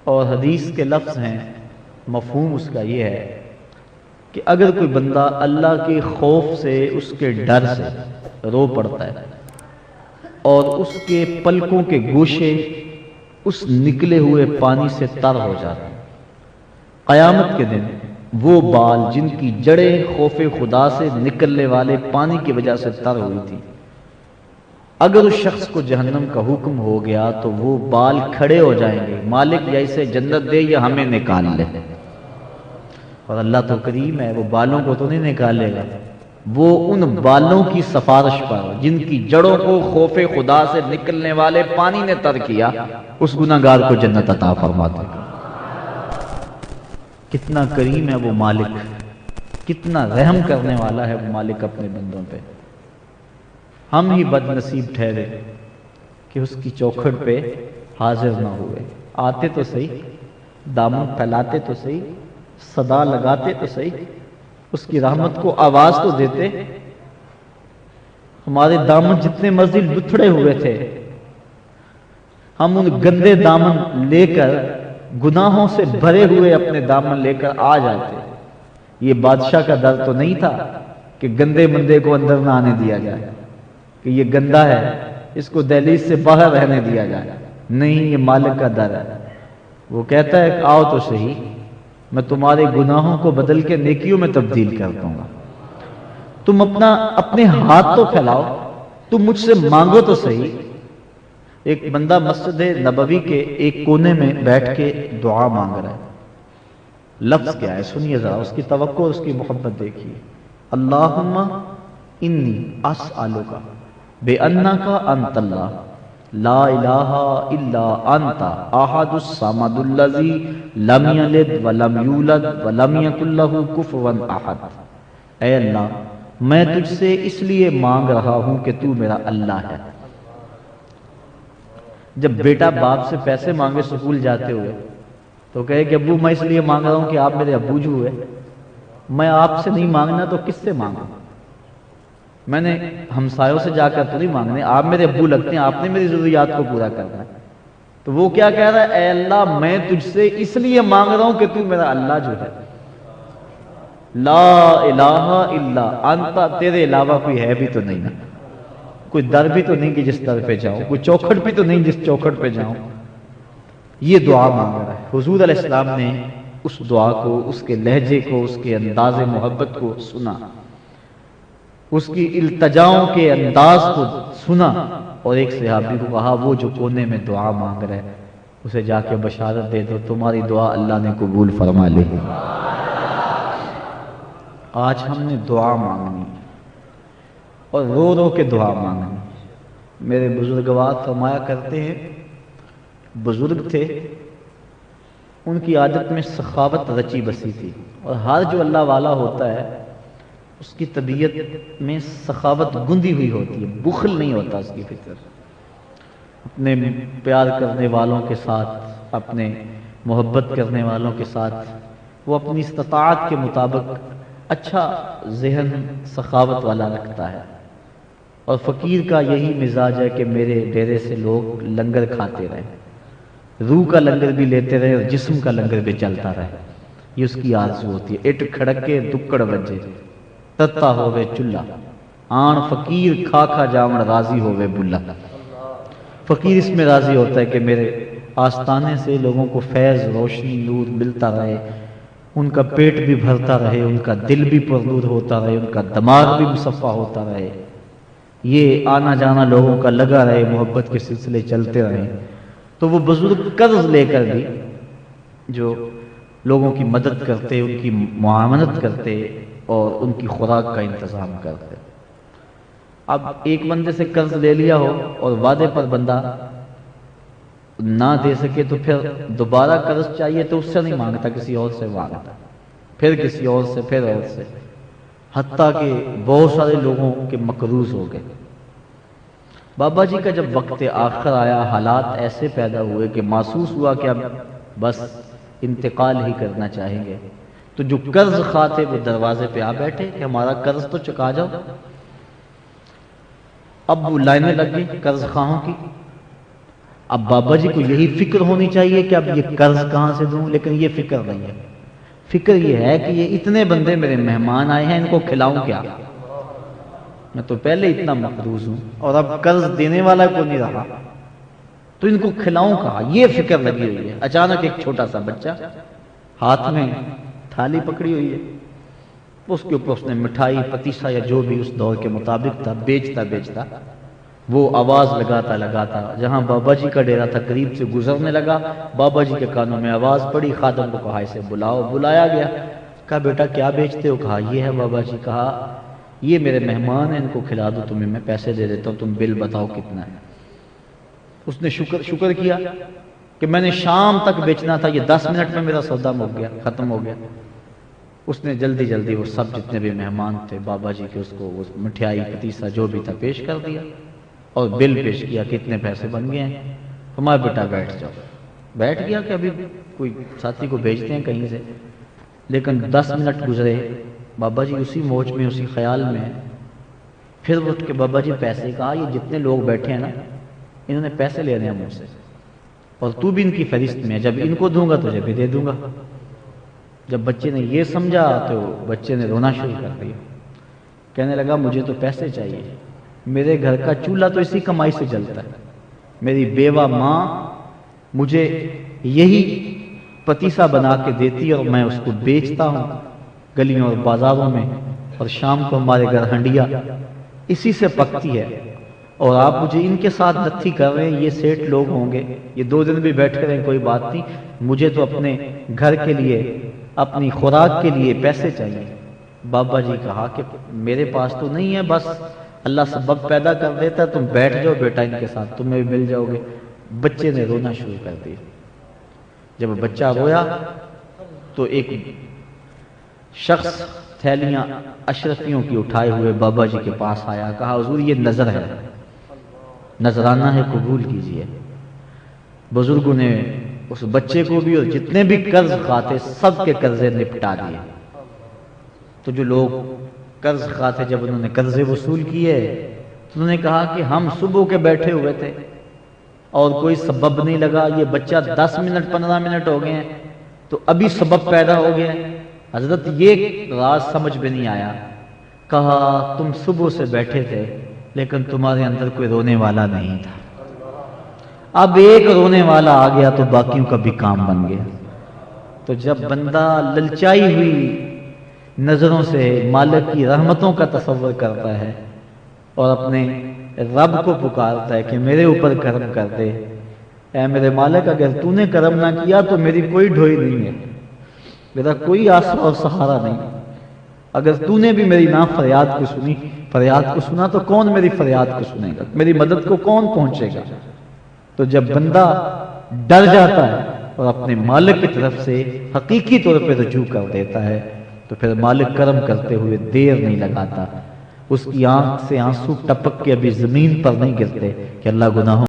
اور حدیث کے لفظ ہیں، مفہوم اس کا یہ ہے کہ اگر کوئی بندہ اللہ کے خوف سے، اس کے ڈر سے رو پڑتا ہے اور اس کے پلکوں کے گوشے اس نکلے ہوئے پانی سے تر ہو جاتے ہیں، قیامت کے دن وہ بال جن کی جڑیں خوف خدا سے نکلنے والے پانی کی وجہ سے تر ہوئی تھی، اگر اس شخص کو جہنم کا حکم ہو گیا تو وہ بال کھڑے ہو جائیں گے، مالک یا اسے جنت دے یا ہمیں نکال لے۔ اور اللہ تو کریم ہے، وہ بالوں کو تو نہیں نکالے گا، وہ ان بالوں کی سفارش پر جن کی جڑوں کو خوف خدا سے نکلنے والے پانی نے تر کیا، اس گناہگار کو جنت عطا فرما دے گا۔ کتنا کریم ہے وہ مالک، کتنا رحم کرنے والا ہے وہ مالک اپنے بندوں پہ۔ ہم ہی بد نصیب ٹھہرے کہ اس کی چوکھٹ پہ حاضر نہ ہوئے، آتے تو صحیح، دامن پھیلاتے تو صحیح، صدا لگاتے تو صحیح، اس کی رحمت کو آواز تو دیتے۔ ہمارے دامن جتنے مرضی لتھڑے ہوئے تھے، ہم ان گندے دامن لے کر، گناہوں سے بھرے ہوئے اپنے دامن لے کر آ جاتے۔ یہ بادشاہ کا در تو نہیں تھا کہ گندے مندے کو اندر نہ آنے دیا جائے، کہ یہ گندا ہے اس کو دہلیز سے باہر رہنے دیا جائے، نہیں، یہ مالک کا در ہے۔ وہ کہتا ہے آؤ تو صحیح، میں تمہارے گناہوں کو بدل کے نیکیوں میں تبدیل کر دوں گا، تم اپنے ہاتھ تو پھیلاؤ، تم مجھ سے مانگو تو صحیح۔ ایک بندہ مسجد نبوی کے ایک کونے میں بیٹھ کے دعا مانگ رہا ہے، لفظ کیا ہے سنیے ذرا، اس کی توقع اور اس کی محبت دیکھیے۔ اللہم انی اسألک بأنک انت اللہ لا الہ الا انت احد الصمد الذی لم یلد ولم یولد ولم یکن لہ کفوا احد۔ اے اللہ، میں تجھ سے اس لیے مانگ رہا ہوں کہ تو میرا اللہ ہے۔ جب بیٹا باپ سے پیسے مانگے سکول جاتے ہوئے تو کہے کہ ابو میں اس لیے مانگ رہا ہوں کہ آپ میرے ابو جو ہوئے، میں آپ سے نہیں مانگنا تو کس سے مانگوں؟ میں نے ہمسایوں سے جا کر تو نہیں مانگنے، آپ میرے ابو لگتے ہیں، آپ نے میری ضروریات کو پورا کرنا ہے۔ تو وہ کیا کہہ رہا ہے؟ اے اللہ، میں تجھ سے اس لیے مانگ رہا ہوں کہ تو میرا اللہ جو ہے، لا الہ الا انت، تیرے علاوہ کوئی ہے بھی تو نہیں نا، کوئی در بھی تو نہیں کہ جس در پہ جاؤں، کوئی چوکھٹ بھی تو نہیں جس چوکھٹ پہ جاؤں۔ یہ دعا مانگ رہا ہے۔ حضور علیہ السلام نے اس دعا کو، اس کے لہجے کو، اس کے انداز محبت کو سنا، اس کی التجاؤں کے انداز کو سنا، اور ایک صحابی کو کہا وہ جو کونے میں دعا مانگ رہے ہیں اسے جا کے بشارت دے دو تمہاری دعا اللہ نے قبول فرما لی۔ آج ہم نے دعا مانگنی اور رو رو کے دعا مانگنی۔ میرے بزرگوار فرمایا کرتے ہیں، بزرگ تھے، ان کی عادت میں سخاوت رچی بسی تھی، اور ہر جو اللہ والا ہوتا ہے اس کی طبیعت میں سخاوت گندی ہوئی ہوتی ہے، بخل نہیں ہوتا اس کی فطرت۔ اپنے پیار کرنے والوں کے ساتھ، اپنے محبت کرنے والوں کے ساتھ وہ اپنی استطاعت کے مطابق اچھا ذہن سخاوت والا رکھتا ہے، اور فقیر کا یہی مزاج ہے کہ میرے ڈیرے سے لوگ لنگر کھاتے رہے، روح کا لنگر بھی لیتے رہے اور جسم کا لنگر بھی چلتا رہے، یہ اس کی آرزو ہوتی ہے۔ اٹ کھڑکے دکڑ بجے تتا ہوئے چلہ، آن فقیر کھا کھا جاون راضی ہوئے بلہ۔ فقیر اس میں راضی ہوتا ہے کہ میرے آستانے سے لوگوں کو فیض، روشنی، نور ملتا رہے، ان کا پیٹ بھی بھرتا رہے، ان کا دل بھی پرنور ہوتا رہے، ان کا دماغ بھی مصفا ہوتا رہے، یہ آنا جانا لوگوں کا لگا رہے، محبت کے سلسلے چلتے رہے۔ تو وہ بزرگ قرض لے کر بھی جو لوگوں کی مدد کرتے، ان کی معاونت کرتے اور ان کی خوراک کا انتظام کرتے۔ اب ایک بندے سے قرض لے لیا ہو اور وعدے پر بندہ نہ دے سکے تو پھر دوبارہ قرض چاہیے تو اس سے نہیں مانگتا، کسی اور سے مانگتا، پھر کسی اور سے، پھر اور سے، حتیٰ کہ بہت سارے لوگوں کے مقروض ہو گئے۔ بابا جی کا جب وقت آخر آیا، حالات ایسے پیدا ہوئے کہ محسوس ہوا کہ اب بس انتقال ہی کرنا چاہیں گے، تو جو قرض خواہ تھے وہ دروازے پہ آ بیٹھے کہ ہمارا قرض تو چکا جاؤ۔ اب وہ لائنیں لگ گئی قرض خواہوں کی، اب بابا جی کو یہی فکر ہونی چاہیے کہ اب یہ قرض کہاں سے دوں، لیکن یہ فکر نہیں ہے۔ فکر یہ ہے کہ یہ اتنے بندے میرے مہمان آئے ہیں، ان کو کھلاؤں کیا؟ میں تو پہلے اتنا مقروض ہوں اور اب قرض دینے والا کو نہیں رہا، تو ان کو کھلاؤں کہاں، یہ فکر لگی ہوئی ہے۔ اچانک ایک چھوٹا سا بچہ ہاتھ میں تھالی پکڑی ہوئی ہے، اس کے اوپر اس نے مٹھائی پتیسا یا جو بھی اس دور کے مطابق تھا بیچتا وہ آواز لگاتا جہاں بابا جی کا ڈیرا تھا قریب سے گزرنے لگا، بابا جی کے کانوں میں آواز پڑی، خادم کو کہا اسے بلاؤ، بلایا گیا، کہا بیٹا کیا بیچتے ہو؟ کہا یہ ہے بابا جی۔ کہا یہ میرے مہمان ہیں، ان کو کھلا دو، تمہیں میں پیسے دے دیتا ہوں، تم بل بتاؤ کتنا ہے۔ اس نے شکر کیا کہ میں نے شام تک بیچنا تھا، یہ 10 منٹ میں میرا سودا ختم ہو گیا۔ اس نے جلدی وہ سب جتنے بھی مہمان تھے بابا جی کے، اس کو وہ مٹھائی پتیسا جو بھی تھا پیش کر دیا اور بل پیش کیا، کتنے پیسے بن گئے ہیں۔ ہمارا بیٹا بیٹھ جاؤ، بیٹھ گیا کہ ابھی کوئی ساتھی کو بھیجتے ہیں کہیں سے، لیکن 10 منٹ گزرے، بابا جی اسی موج میں اسی خیال میں، پھر اٹھ کے بابا جی پیسے، کہا یہ جتنے لوگ بیٹھے ہیں نا انہوں نے پیسے لینے ہیں مجھ سے، اور تو بھی ان کی فہرست میں ہے، جب ان کو دوں گا تجھے بھی دے دوں گا۔ جب بچے نے یہ سمجھا تو بچے نے رونا شروع کر دیا، کہنے لگا مجھے تو پیسے چاہیے، میرے گھر کا چولہا تو اسی کمائی سے جلتا ہے، میری بیوہ ماں مجھے یہی پتیسا بنا کے دیتی اور میں اس کو بیچتا ہوں گلیوں اور بازاروں میں، اور شام کو ہمارے گھر ہنڈیا اسی سے پکتی ہے، اور آپ مجھے ان کے ساتھ نتھی کر رہے ہیں، یہ سیٹ لوگ ہوں گے، یہ 2 دن بھی بیٹھ کر کوئی بات نہیں، مجھے تو اپنے گھر کے لیے اپنی خوراک کے لیے پیسے چاہیے۔ بابا جی کہا کہ میرے پاس تو نہیں ہے، بس اللہ سبب پیدا کر دیتا ہے، تم بیٹھ جاؤ بیٹا ان کے ساتھ، تمہیں بھی مل جاؤ گے۔ بچے نے رونا شروع کر دیا۔ جب بچہ رویا تو ایک شخص تھیلیاں اشرفیوں کی اٹھائے ہوئے بابا جی کے پاس آیا، کہا حضور یہ نظر ہے، نذرانہ ہے، قبول کیجئے۔ بزرگوں نے اس بچے کو بھی اور جتنے بھی قرض خواتے سب کے قرضے نپٹا دیے۔ تو جو لوگ قرض خواتے جب انہوں نے قرضے وصول کیے تو انہوں نے کہا کہ ہم صبح کے بیٹھے ہوئے تھے اور کوئی سبب نہیں لگا، یہ بچہ 10 منٹ 15 منٹ ہو گئے ہیں تو ابھی سبب پیدا ہو گیا ہے۔ حضرت یہ راز سمجھ میں نہیں آیا، کہا تم صبح سے بیٹھے تھے لیکن تمہارے اندر کوئی رونے والا نہیں تھا، اب ایک رونے والا آ گیا تو باقیوں کا بھی کام بن گیا۔ تو جب بندہ للچائی ہوئی نظروں سے مالک کی رحمتوں کا تصور کرتا ہے اور اپنے رب کو پکارتا ہے کہ میرے اوپر کرم کر دے، اے میرے مالک اگر تو نے کرم نہ کیا تو میری کوئی ڈھوئی نہیں ہے، میرا کوئی آسرا اور سہارا نہیں، اگر تو نے بھی میری فریاد کو سنا تو کون میری فریاد کو سنے گا، میری مدد کو کون پہنچے گا۔ تو جب بندہ ڈر جاتا ہے اور اپنے مالک کی طرف سے حقیقی طور پہ رجوع کر دیتا ہے تو پھر مالک کرم کرتے ہوئے دیر نہیں لگاتا، اس کی آنکھ سے آنسو ٹپک کے ابھی زمین پر نہیں گرتے کہ اللہ گناہوں